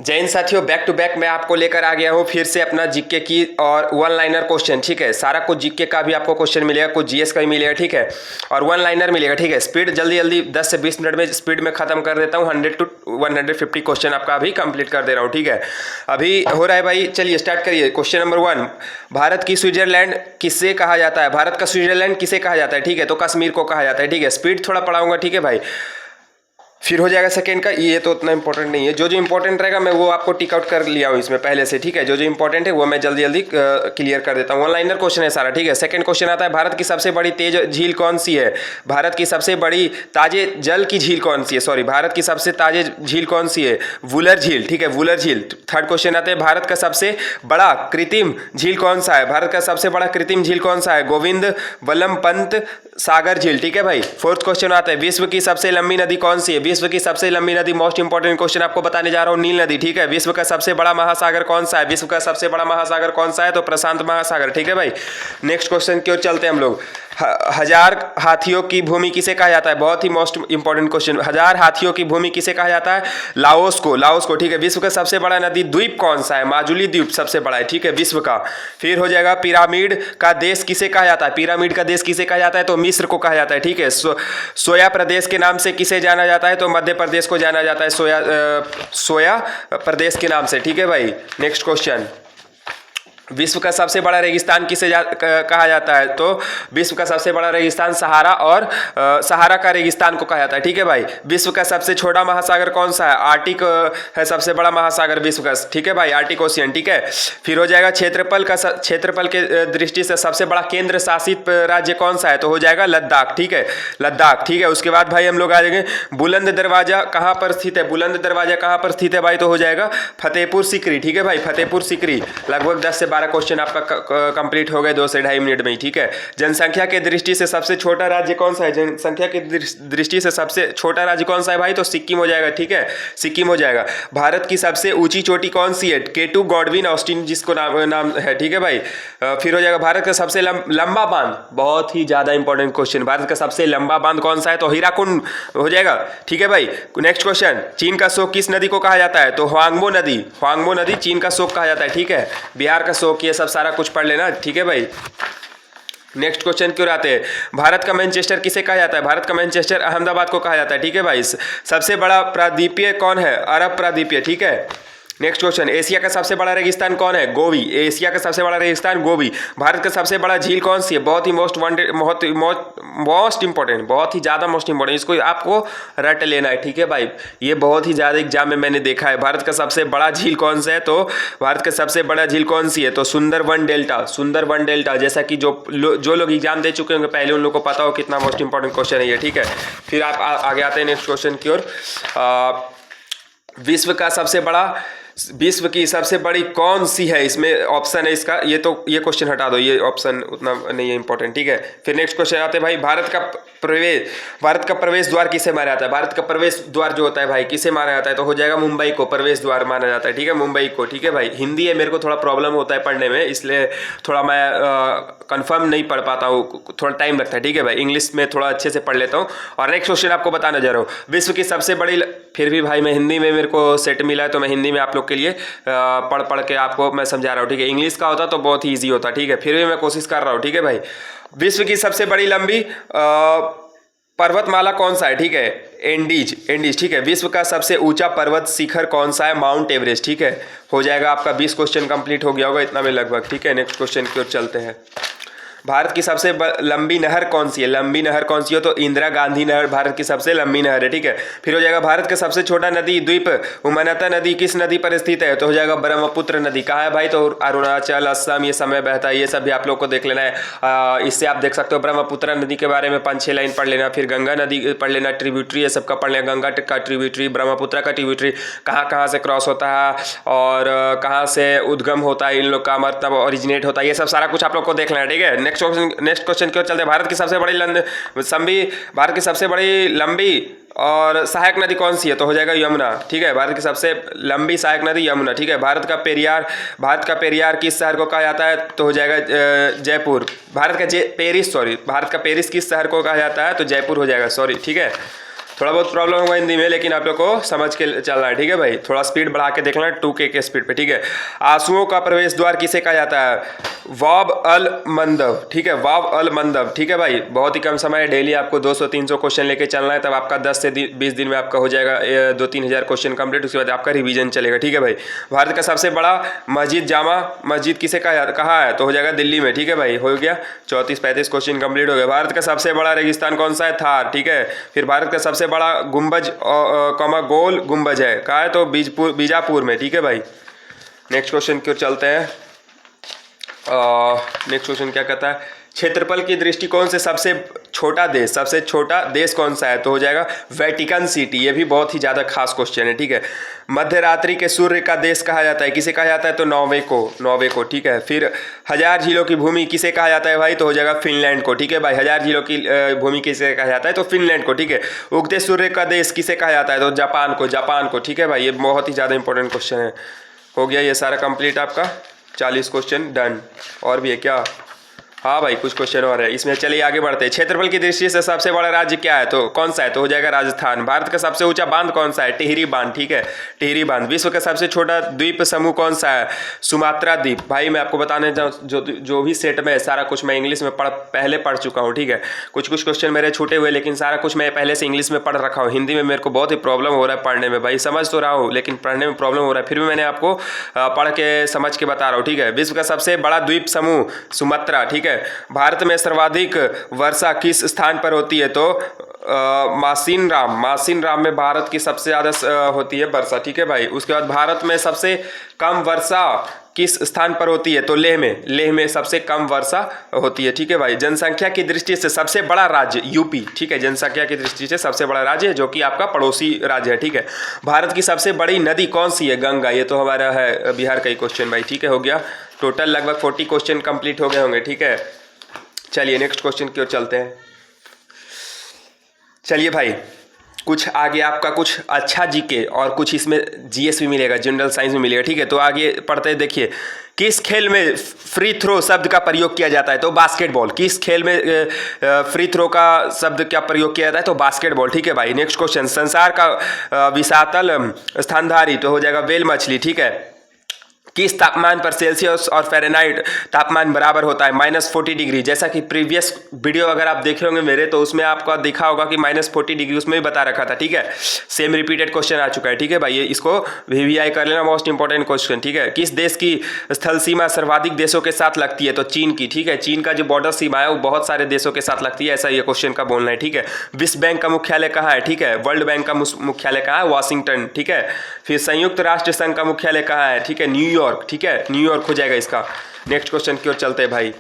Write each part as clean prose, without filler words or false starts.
जय हिंद साथियों, back to back मैं आपको लेकर आ गया हूँ फिर से अपना जीके की और वन लाइनर क्वेश्चन। ठीक है, सारा कुछ जीके का भी आपको क्वेश्चन मिलेगा, कुछ जीएस का भी मिलेगा। ठीक है, और वन लाइनर मिलेगा। ठीक है, स्पीड जल्दी जल्दी 10 से 20 मिनट में स्पीड में खत्म कर देता हूँ। 100 to 150 क्वेश्चन आपका अभी कंप्लीट कर दे रहा हूँ। ठीक है, अभी हो रहा है भाई। चलिए स्टार्ट करिए। क्वेश्चन नंबर 1, भारत की स्विट्जरलैंड किसे कहा जाता है? भारत का स्विट्जरलैंड किसे कहा जाता है? ठीक है, तो कश्मीर को कहा जाता है। ठीक है, स्पीड थोड़ा पढ़ाऊंगा। ठीक है भाई, फिर हो जाएगा सेकेंड का। ये तो उतना इंपॉर्टेंट नहीं है, जो जो इंपॉर्टेंट रहेगा मैं वो आपको टिक आउट कर लिया हूँ इसमें पहले से। ठीक है, जो जो इंपॉर्टेंट है वो मैं जल्दी जल्दी क्लियर कर देता हूँ। वन लाइनर क्वेश्चन है सारा। ठीक है, सेकंड क्वेश्चन आता है, भारत की सबसे बड़ी तेज झील कौन सी है? भारत की सबसे बड़ी ताजे जल की झील कौन सी है? सॉरी, भारत की सबसे ताजे झील कौन सी है? वुलर झील। ठीक है, वुलर झील। थर्ड क्वेश्चन आता है, भारत का सबसे बड़ा कृत्रिम झील कौन सा है? भारत का सबसे बड़ा कृत्रिम झील कौन सा है? गोविंद वल्लभ पंत सागर झील। ठीक है भाई, फोर्थ क्वेश्चन आता है, विश्व की सबसे लंबी नदी कौन सी है? विश्व की सबसे लंबी नदी, मोस्ट इंपॉर्टेंट क्वेश्चन आपको बताने जा रहा हूं, नील नदी। ठीक है, विश्व का सबसे बड़ा महासागर कौन सा है? विश्व का सबसे बड़ा महासागर कौन सा है? तो प्रशांत महासागर। ठीक है भाई, नेक्स्ट क्वेश्चन की ओर चलते हैं हम लोग। हजार हाथियों की भूमि किसे कहा जाता है? बहुत ही मोस्ट इंपॉर्टेंट क्वेश्चन। हजार हाथियों की भूमि किसे कहा जाता है? लाओस को। लाओस को। ठीक है, विश्व का सबसे बड़ा नदी द्वीप कौन सा है? माजुली द्वीप सबसे बड़ा है। ठीक है, विश्व का। फिर हो जाएगा, पिरामिड का देश किसे कहा जाता है? पिरामिड का देश किसे कहा जाता है? तो मिस्र को कहा जाता है। ठीक है, सोया प्रदेश के नाम से किसे जाना जाता है? तो मध्य प्रदेश को जाना जाता है सोया प्रदेश के नाम से। ठीक है भाई, नेक्स्ट क्वेश्चन, विश्व का सबसे बड़ा रेगिस्तान किसे कहा जाता है? तो विश्व का सबसे बड़ा रेगिस्तान सहारा और सहारा का रेगिस्तान को कहा जाता है। ठीक है भाई, विश्व का सबसे छोटा महासागर कौन सा है? आर्टिक है सबसे बड़ा महासागर विश्व का। ठीक है भाई, आर्टिक ओशियन। ठीक है, फिर हो जाएगा, क्षेत्रफल के दृष्टि से सबसे बड़ा केंद्र शासित राज्य कौन सा है? तो हो जाएगा लद्दाख। ठीक है, लद्दाख। ठीक है, उसके बाद भाई हम लोग आ जाएंगे, बुलंद दरवाजा कहाँ पर स्थित है? बुलंद दरवाजा कहाँ पर स्थित है भाई? तो हो जाएगा फतेहपुर सीकरी। ठीक है भाई, फतेहपुर सीकरी। लगभग 10 से 12 क्वेश्चन आपका कंप्लीट हो गए 2 से 2.5 मिनट में ही। ठीक है, जनसंख्या के दृष्टि से सबसे छोटा राज्य कौन सा है? जनसंख्या की दृष्टि से सबसे छोटा राज्य कौन सा है भाई? तो सिक्किम हो जाएगा। ठीक है, सिक्किम हो जाएगा। भारत की सबसे ऊंची चोटी कौन सी है? केटू गॉडविन ऑस्टिन जिसको नाम है। ठीक है भाई, फिर हो जाएगा, भारत का सबसे लंबा बांध, बहुत ही ज्यादा इंपॉर्टेंट क्वेश्चन, भारत का सबसे लंबा बांध कौन सा है? तो हीराकुंड हो जाएगा। ठीक है भाई, नेक्स्ट क्वेश्चन, चीन का शोक किस नदी को कहा जाता है? तो ह्वांगबो नदी। ह्वांगबो नदी चीन का शोक कहा जाता है। ठीक है, बिहार का शोक, ये सब सारा कुछ पढ़ लेना। ठीक है भाई, नेक्स्ट क्वेश्चन क्यों आते हैं, भारत का मैनचेस्टर किसे कहा जाता है? भारत का मैनचेस्टर अहमदाबाद को कहा जाता है। ठीक है भाई, सबसे बड़ा प्राद्वीपीय कौन है? अरब प्राद्वीपीय। ठीक है, नेक्स्ट क्वेश्चन, एशिया का सबसे बड़ा रेगिस्तान कौन है? गोबी। एशिया का सबसे बड़ा रेगिस्तान गोबी। भारत का सबसे बड़ा झील कौन सी है? बहुत ही मोस्ट इंपॉर्टेंट, बहुत ही ज़्यादा मोस्ट इंपॉर्टेंट, इसको आपको रट लेना है। ठीक है भाई, ये बहुत ही ज़्यादा एग्जाम में मैंने देखा है। भारत का सबसे बड़ा झील कौन सा है? तो भारत का सबसे बड़ा झील कौन सी है? तो सुंदरबन डेल्टा। सुंदरबन डेल्टा, जैसा कि जो लोग एग्जाम दे चुके होंगे पहले, उन लोग को पता हो कितना मोस्ट इंपॉर्टेंट क्वेश्चन है ये। ठीक है, फिर आप आगे आते हैं नेक्स्ट क्वेश्चन की ओर। विश्व की सबसे बड़ी कौन सी है? इसमें ऑप्शन है इसका, ये क्वेश्चन हटा दो, ये ऑप्शन उतना नहीं है इंपॉर्टेंट। ठीक है, फिर नेक्स्ट क्वेश्चन आते हैं भाई, भारत का प्रवेश द्वार किसे माना जाता है? भारत का प्रवेश द्वार जो होता है भाई, किसे माना जाता है? तो हो जाएगा मुंबई को प्रवेश द्वार माना जाता है। ठीक है, मुंबई को। ठीक है भाई, हिंदी है, मेरे को थोड़ा प्रॉब्लम होता है पढ़ने में, इसलिए थोड़ा मैं कंफर्म नहीं पढ़ पाता हूँ, थोड़ा टाइम लगता है। ठीक है भाई, इंग्लिश में थोड़ा अच्छे से पढ़ लेता हूँ। और नेक्स्ट क्वेश्चन आपको बताना जा रहा हूँ, विश्व की सबसे बड़ी, फिर भी भाई मैं हिंदी में, मेरे को सेट मिला है तो मैं हिंदी में आप लोग के लिए पढ़ के आपको मैं समझा रहा हूँ। ठीक है, इंग्लिश का होता तो बहुत ही ईजी होता। ठीक है, फिर भी मैं कोशिश कर रहा हूँ। ठीक है भाई, विश्व की सबसे बड़ी लंबी पर्वतमाला कौन सा है? ठीक है, एंडीज। ठीक है, विश्व का सबसे ऊंचा पर्वत शिखर कौन सा है? Mount Everest. ठीक है, हो जाएगा आपका 20 क्वेश्चन कंप्लीट हो गया होगा इतना में लगभग। ठीक है, नेक्स्ट क्वेश्चन की ओर चलते हैं, भारत की सबसे लंबी नहर कौन सी है? लंबी नहर कौन सी हो? तो इंदिरा गांधी नहर भारत की सबसे लंबी नहर है। ठीक है, फिर हो जाएगा, भारत का सबसे छोटा नदी द्वीप उमनता नदी किस नदी पर स्थित है? तो हो जाएगा ब्रह्मपुत्र नदी। कहाँ है भाई? तो अरुणाचल, असम, ये समय बहता है, ये सब भी आप लोग को देख लेना है। इससे आप देख सकते हो ब्रह्मपुत्र नदी के बारे में 5-6 लाइन पढ़ लेना, फिर गंगा नदी पढ़ लेना, ट्रिब्यूटरी ये सब का पढ़ लेना, गंगा का ट्रिब्यूटरी, ब्रह्मपुत्र का ट्रिब्यूटरी कहाँ से क्रॉस होता है और कहाँ से उद्गम होता है, इन लोग का मतलब ओरिजिनेट होता है, ये सब सारा कुछ आप लोग को देख लेना। ठीक है, नेक्स्ट क्वेश्चन की ओर चलते हैं, भारत की सबसे बड़ी लंबी और सहायक नदी कौन सी है? तो हो जाएगा यमुना। ठीक है, भारत की सबसे लंबी सहायक नदी यमुना। ठीक है, भारत का पेरियार किस शहर को कहा जाता है? तो हो जाएगा जयपुर। भारत का पेरिस किस शहर को कहा जाता है? तो जयपुर हो जाएगा। सॉरी, ठीक है, थोड़ा बहुत प्रॉब्लम होगा हिंदी में, लेकिन आप लोग को समझ के चलना है, ठीक है भाई। थोड़ा स्पीड बढ़ा के देखना 2K के स्पीड पे, ठीक है। आंसुओं का प्रवेश द्वार किसे कहा जाता है? वाब अल मंदब, ठीक है, वाब अल मंदब, ठीक है भाई। बहुत ही कम समय है, डेली आपको 200-300 क्वेश्चन लेके चलना है, तब आपका 10 से 20 दिन में आपका हो जाएगा 2-3 हज़ार क्वेश्चन कंप्लीट। उसके बाद आपका रिवीजन चलेगा, ठीक है भाई। भारत का सबसे बड़ा मस्जिद जामा मस्जिद किसे कहा है? तो हो जाएगा दिल्ली में, ठीक है भाई। हो गया 34-35 क्वेश्चन कंप्लीट हो गया। भारत का सबसे बड़ा रेगिस्तान कौन सा है? थार, ठीक है। फिर भारत का सबसे बड़ा गुंबज गोल गुंबज है, कहा है? तो बीजापुर में, ठीक है भाई। नेक्स्ट क्वेश्चन की ओर चलते हैं। नेक्स्ट क्वेश्चन क्या कहता है? क्षेत्रफल की दृष्टिकोण से सबसे छोटा देश कौन सा है? तो हो जाएगा वेटिकन सिटी। ये भी बहुत ही ज़्यादा खास क्वेश्चन है, ठीक है। मध्य रात्रि के सूर्य का देश कहा जाता है, किसे कहा जाता है? तो नॉर्वे को, ठीक है। फिर 1000 झीलों की भूमि किसे कहा जाता है भाई? तो हो जाएगा फिनलैंड को, ठीक है भाई। 1000 झीलों की भूमि किसे कहा जाता है? तो फिनलैंड को, ठीक है। उगते सूर्य का देश किसे कहा जाता है? तो जापान को, ठीक है भाई। ये बहुत ही ज़्यादा इंपॉर्टेंट क्वेश्चन है। हो गया ये सारा कंप्लीट आपका 40 क्वेश्चन डन। और भी है क्या? हाँ भाई, कुछ क्वेश्चन और है इसमें। चलिए आगे बढ़ते हैं। क्षेत्रफल की दृष्टि से सबसे बड़ा राज्य क्या है? तो कौन सा है? तो हो जाएगा राजस्थान। भारत का सबसे ऊंचा बांध कौन सा है? टिहरी बांध, ठीक है, टिहरी बांध। विश्व का सबसे छोटा द्वीप समूह कौन सा है? सुमात्रा द्वीप। भाई मैं आपको बताने जो भी सेट में है सारा कुछ मैं इंग्लिश में पहले पढ़ चुका हूँ, ठीक है। कुछ क्वेश्चन मेरे छूटे हुए, लेकिन सारा कुछ मैं पहले से इंग्लिश में पढ़ रखा हूँ। हिंदी में मेरे को बहुत ही प्रॉब्लम हो रहा है पढ़ने में भाई, समझ तो रहा हूँ लेकिन पढ़ने में प्रॉब्लम हो रहा है। फिर भी मैंने आपको पढ़ के समझ के बता रहा हूँ, ठीक है। विश्व का सबसे बड़ा द्वीप समूह सुमात्रा, ठीक है। भारत में सर्वाधिक वर्षा किस स्थान पर होती है? तो मासिनराम में भारत की सबसे ज़्यादा होती है वर्षा, ठीक है भाई। उसके बाद भारत में सबसे कम वर्षा किस स्थान पर होती है? तो लेह में सबसे कम वर्षा होती है, ठीक है भाई। जनसंख्या की दृष्टि से सबसे बड़ा राज्य यूपी, ठीक है। जनसंख्या की दृष्टि से सबसे बड़ा राज्य है, जो कि आपका पड़ोसी राज्य है, ठीक है। भारत की सबसे बड़ी नदी कौन सी है? गंगा। ये तो हमारा है बिहार का ही क्वेश्चन भाई, ठीक है। हो गया टोटल लगभग 40 क्वेश्चन कंप्लीट हो गए होंगे, ठीक है। चलिए नेक्स्ट क्वेश्चन की ओर चलते हैं। चलिए भाई, कुछ आगे आपका कुछ अच्छा जीके और कुछ इसमें जीएस भी मिलेगा, जनरल साइंस भी मिलेगा, ठीक है। तो आगे पढ़ते हैं। देखिए, किस खेल में फ्री थ्रो शब्द का प्रयोग किया जाता है? तो बास्केटबॉल। किस खेल में फ्री थ्रो का शब्द क्या प्रयोग किया जाता है? तो बास्केटबॉल, ठीक है भाई। नेक्स्ट क्वेश्चन, संसार का विशातल स्तनधारी तो हो जाएगा व्हेल मछली, ठीक है। किस तापमान पर सेल्सियस और फ़ारेनहाइट तापमान बराबर होता है? -40 डिग्री। जैसा कि प्रीवियस वीडियो अगर आप देखे होंगे मेरे, तो उसमें आपको दिखा होगा कि -40 डिग्री उसमें भी बता रखा था, ठीक है। सेम रिपीटेड क्वेश्चन आ चुका है, ठीक है भाई। ये इसको VVI कर लेना, मोस्ट इंपॉर्टेंट क्वेश्चन, ठीक है। किस देश की स्थल सीमा सर्वाधिक देशों के साथ लगती है? तो चीन की, ठीक है। चीन का जो बॉर्डर सीमा है वो बहुत सारे देशों के साथ लगती है, ऐसा ये क्वेश्चन का बोलना है, ठीक है। विश्व बैंक का मुख्यालय कहाँ है? ठीक है। वर्ल्ड बैंक का मुख्यालय कहाँ है? वाशिंगटन, ठीक है। फिर संयुक्त राष्ट्र संघ का मुख्यालय कहाँ है? ठीक है, न्यूयॉर्क, ठीक है, न्यूयॉर्क हो जाएगा इसका। नेक्स्ट क्वेश्चन की ओर चलते हैं भाई।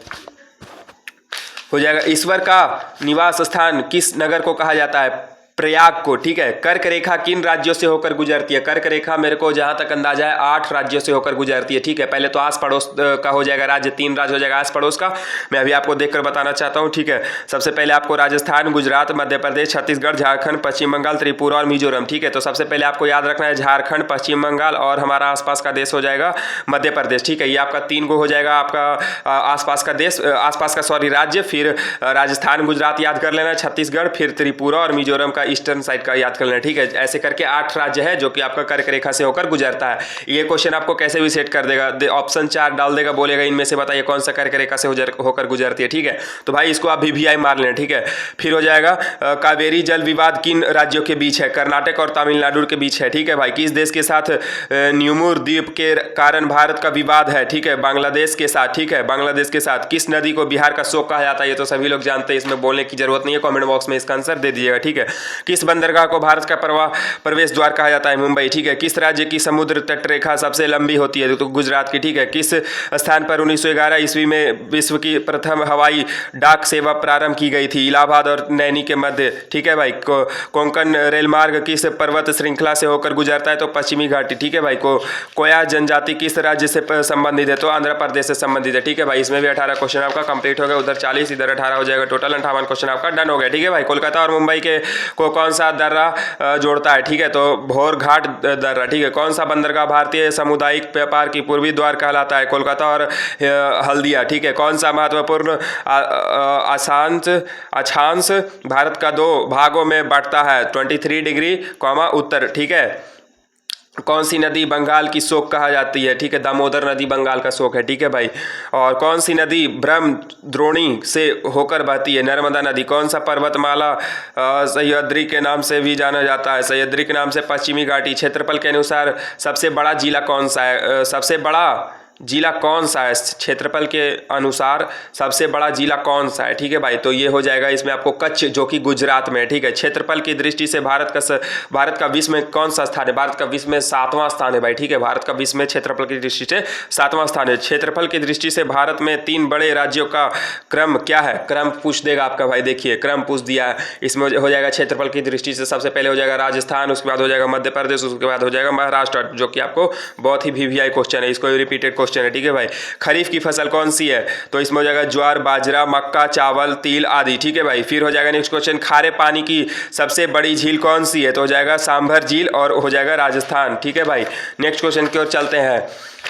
हो जाएगा, ईश्वर का निवास स्थान किस नगर को कहा जाता है? प्रयाग को, ठीक है। कर्क रेखा किन राज्यों से होकर गुजरती है? कर्क रेखा मेरे को जहां तक अंदाजा है 8 राज्यों से होकर गुजरती है, ठीक है। पहले तो आस पड़ोस का हो जाएगा राज्य, 3 राज्य हो जाएगा आस पड़ोस का। मैं अभी आपको देखकर बताना चाहता हूं, ठीक है। सबसे पहले आपको राजस्थान, गुजरात, मध्य प्रदेश, छत्तीसगढ़, झारखंड, पश्चिम बंगाल, त्रिपुरा और मिजोरम, ठीक है। तो सबसे पहले आपको याद रखना है झारखंड, पश्चिम बंगाल और हमारा आसपास का देश हो जाएगा मध्य प्रदेश, ठीक है। ये आपका 3 गो हो जाएगा आपका आसपास का देश, आसपास का सॉरी राज्य। फिर राजस्थान, गुजरात याद कर लेना, छत्तीसगढ़, फिर त्रिपुरा और मिजोरम का ईस्टर्न साइड का याद कर लेना, ठीक है। ऐसे करके 8 राज्य है जो कि आपका कर्क रेखा से होकर गुजरता है। ये क्वेश्चन आपको कैसे भी सेट कर देगा, ऑप्शन 4 डाल देगा, बोलेगा इनमें से बताइए कौन सा कर्क रेखा से होकर गुजरती है, ठीक है। तो भाई इसको आप VVI मार लेना, ठीक है। फिर हो जाएगा कावेरी जल विवाद किन राज्यों के बीच है? कर्नाटक और तमिलनाडु के बीच है, ठीक है भाई। किस देश के साथ न्यूमुर द्वीप के कारण भारत का विवाद है? ठीक है, बांग्लादेश के साथ, ठीक है, बांग्लादेश के साथ। किस नदी को बिहार का शोक कहा जाता है? ये तो सभी लोग जानते हैं, इसमें बोलने की जरूरत नहीं है, कमेंट बॉक्स में इसका आंसर दे दीजिएगा, ठीक है। किस बंदरगाह को भारत का प्रवेश द्वार कहा जाता है? मुंबई, ठीक है। किस राज्य की समुद्र तट रेखा सबसे लंबी होती है? तो गुजरात की, ठीक है। किस स्थान पर 1911 ईस्वी में विश्व की प्रथम हवाई डाक सेवा प्रारंभ की गई थी? इलाहाबाद और नैनी के मध्य, ठीक है भाई। कोंकण रेल मार्ग किस पर्वत श्रृंखला से होकर गुजरता है? तो पश्चिमी घाटी, ठीक है भाई। कोया जनजाति किस राज्य से संबंधित है? तो आंध्र प्रदेश से संबंधित है, ठीक है भाई। इसमें भी 18 क्वेश्चन आपका कंप्लीट हो गया, उधर 40, इधर 18 हो जाएगा, टोटल 58 क्वेश्चन आपका डन हो गया, ठीक है भाई। कोलकाता और मुंबई के को कौन सा दर्रा जोड़ता है, ठीक है, तो भोर घाट दर्रा, ठीक है। कौन सा बंदरगाह भारतीय सामुदायिक व्यापार की पूर्वी द्वार कहलाता है, कोलकाता और हल्दिया, ठीक है। कौन सा महत्वपूर्ण अक्षांश भारत का 2 भागों में बढ़ता है, 23 डिग्री उत्तर, ठीक है। कौन सी नदी बंगाल की शोक कहा जाती है, ठीक है, दामोदर नदी बंगाल का शोक है, ठीक है भाई। और कौन सी नदी ब्रह्म द्रोणी से होकर बहती है, नर्मदा नदी। कौन सा पर्वतमाला सह्याद्री के नाम से भी जाना जाता है, सह्याद्री के नाम से पश्चिमी घाटी। क्षेत्रफल के अनुसार सबसे बड़ा जिला कौन सा है, सबसे बड़ा जिला कौन सा है, क्षेत्रफल के अनुसार सबसे बड़ा जिला कौन सा है, ठीक है भाई। तो ये हो जाएगा इसमें आपको कच्छ, जो कि गुजरात में है, ठीक है। क्षेत्रफल की दृष्टि से भारत का विश्व में कौन सा स्थान है, भारत का विश्व में 7वां स्थान है भाई, ठीक है। भारत का विश्व में क्षेत्रफल की दृष्टि से 7वां स्थान है। क्षेत्रफल की दृष्टि से भारत में 3 बड़े राज्यों का क्रम क्या है, क्रम पूछ देगा आपका भाई, देखिए क्रम पूछ दिया है। इसमें हो जाएगा क्षेत्रफल की दृष्टि से सबसे पहले हो जाएगा राजस्थान, उसके बाद हो जाएगा मध्य प्रदेश, उसके बाद हो जाएगा महाराष्ट्र, जो कि आपको बहुत ही VVI क्वेश्चन है, इसको रिपीटेड क्वेश्चन है, ठीक है भाई। खरीफ की फसल कौन सी है, तो इसमें हो जाएगा ज्वार, बाजरा, मक्का, चावल, तिल आदि, ठीक है भाई। फिर हो जाएगा नेक्स्ट क्वेश्चन, खारे पानी की सबसे बड़ी झील कौन सी है, तो हो जाएगा सांभर झील और हो जाएगा राजस्थान, ठीक है भाई। नेक्स्ट क्वेश्चन की ओर चलते हैं,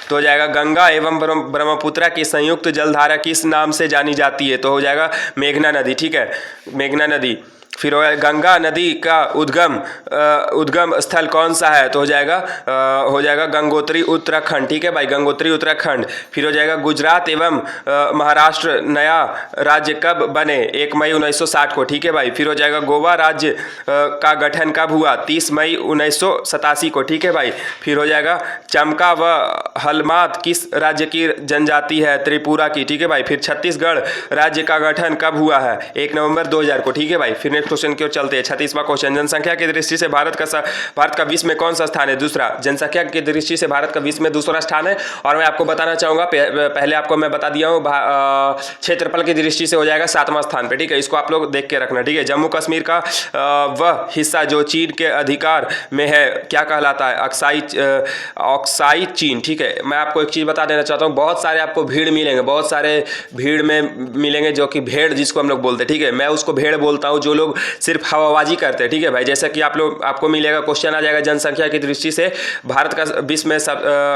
तो हो जाएगा गंगा एवं ब्रह्मपुत्रा की संयुक्त जलधारा किस नाम से जानी जाती है, तो हो जाएगा मेघना नदी, ठीक है, मेघना नदी। फिर हो गंगा नदी का उद्गम स्थल कौन सा है, तो हो जाएगा गंगोत्री उत्तराखंड, ठीक है भाई, गंगोत्री उत्तराखंड। फिर हो जाएगा गुजरात एवं महाराष्ट्र नया राज्य कब बने, 1 मई 1960 को, ठीक है भाई। फिर हो जाएगा गोवा राज्य का गठन कब हुआ, 30 मई 1987 को, ठीक है भाई। फिर हो जाएगा चमका व हलमात किस राज्य की जनजाति है, त्रिपुरा की, ठीक है भाई। फिर छत्तीसगढ़ राज्य का गठन कब हुआ है, 1 नवंबर 2000 को, ठीक है भाई। फिर क्वेश्चन की ओर चलते हैं, 36वां क्वेश्चन, जनसंख्या की दृष्टि से भारत का विश्व में कौन सा स्थान है, दूसरा। जनसंख्या की दृष्टि से भारत का विश्व में दूसरा स्थान है। और मैं आपको बताना चाहूंगा, पहले आपको मैं बता दिया हूँ, क्षेत्रफल की दृष्टि से हो जाएगा 7वां स्थान पे, ठीक है। इसको आप लोग देख के रखना, ठीक है। जम्मू कश्मीर का वह हिस्सा जो चीन के अधिकार में है क्या कहलाता है, ऑक्साई चीन, ठीक है। मैं आपको एक चीज बता देना चाहता हूँ, बहुत सारे आपको भीड़ मिलेंगे, बहुत सारे भीड़ में मिलेंगे, जो कि भेड़ जिसको हम लोग बोलते हैं, ठीक है। मैं उसको भेड़ बोलता हूँ जो लोग सिर्फ हवाबाजी करते हैं, ठीक है भाई। जैसा कि आपको मिलेगा क्वेश्चन आ जाएगा, जनसंख्या की दृष्टि से भारत का विश्व में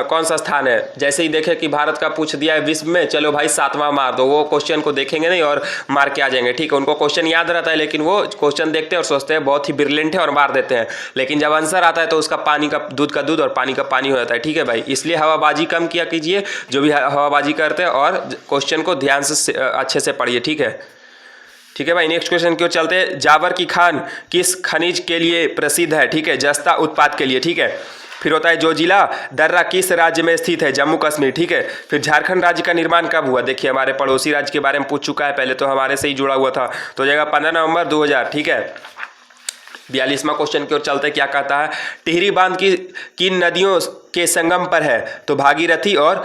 कौन सा स्थान है। जैसे ही देखे कि भारत का पूछ दिया है विश्व में, चलो भाई 7वां मार दो, वो क्वेश्चन को देखेंगे नहीं और मार के आ जाएंगे, ठीक है। उनको क्वेश्चन याद रहता है, लेकिन वो क्वेश्चन देखते हैं और सोचते हैं बहुत ही ब्रिलियंट है और मार देते हैं, लेकिन जब आंसर आता है तो उसका पानी का दूध का दूध और पानी का पानी हो जाता है, ठीक है भाई। इसलिए हवाबाजी कम किया कीजिए, जो भी हवाबाजी करते हैं, और क्वेश्चन को ध्यान से अच्छे से पढ़िए, ठीक है, ठीक है भाई। नेक्स्ट क्वेश्चन की ओर चलते हैं, जावर की खान किस खनिज के लिए प्रसिद्ध है, ठीक है, जस्ता उत्पाद के लिए, ठीक है। फिर होता है जोजिला दर्रा किस राज्य में स्थित है, जम्मू कश्मीर, ठीक है। फिर झारखंड राज्य का निर्माण कब हुआ, देखिए हमारे पड़ोसी राज्य के बारे में पूछ चुका है पहले, तो हमारे से ही जुड़ा हुआ था, तो हो जाएगा 15 नवंबर 2000, ठीक है। 42वां क्वेश्चन की ओर चलते हैं, क्या कहता है, टिहरी बांध की किन नदियों के संगम पर है, तो भागीरथी और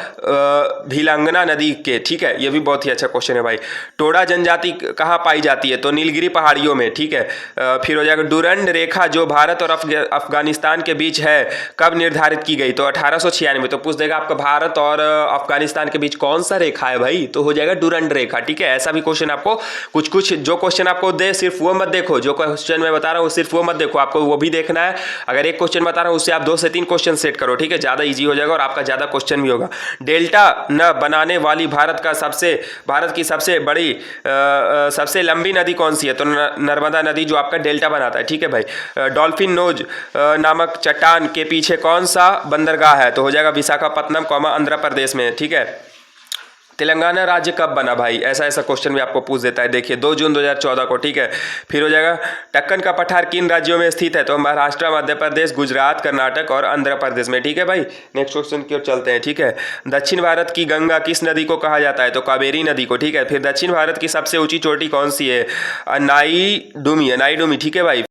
भिलंगना नदी के, ठीक है। ये भी बहुत ही अच्छा क्वेश्चन है भाई। टोडा जनजाति कहाँ पाई जाती है, तो नीलगिरी पहाड़ियों में, ठीक है। फिर हो जाएगा डुरंड रेखा जो भारत और अफगानिस्तान के बीच है कब निर्धारित की गई, तो 1896, तो पूछ देगा आपका भारत और अफगानिस्तान के बीच कौन सा रेखा है भाई, तो हो जाएगा डुरंड रेखा, ठीक है। ऐसा भी क्वेश्चन आपको कुछ जो क्वेश्चन आपको दे सिर्फ वो मत देखो, जो क्वेश्चन मैं बता रहा हूँ सिर्फ वो मत देखो, आपको वो भी देखना है। अगर एक क्वेश्चन बता रहा हूँ उससे आप 2 से 3 क्वेश्चन सेट करो, ठीक है, ज़्यादा इजी हो जाएगा और आपका ज़्यादा क्वेश्चन भी होगा। डेल्टा न बनाने वाली भारत की सबसे लंबी नदी कौन सी है, तो नर्मदा नदी जो आपका डेल्टा बनाता है, ठीक है भाई। डॉल्फिन नोज नामक चट्टान के पीछे कौन सा बंदरगाह है, तो हो जाएगा विशाखापत्तनम, आंध्र प्रदेश में, ठीक है। तेलंगाना राज्य कब बना भाई, ऐसा क्वेश्चन भी आपको पूछ देता है, देखिए 2 जून 2014 को, ठीक है। फिर हो जाएगा टक्कन का पठार किन राज्यों में स्थित है, तो महाराष्ट्र, मध्य प्रदेश, गुजरात, कर्नाटक और आंध्र प्रदेश में, ठीक है भाई। नेक्स्ट क्वेश्चन की ओर चलते हैं, ठीक है। दक्षिण भारत की गंगा किस नदी को कहा जाता है, तो कावेरी नदी को, ठीक है। फिर दक्षिण भारत की सबसे ऊंची चोटी कौन सी है, अनाई डूमी, ठीक है भाई।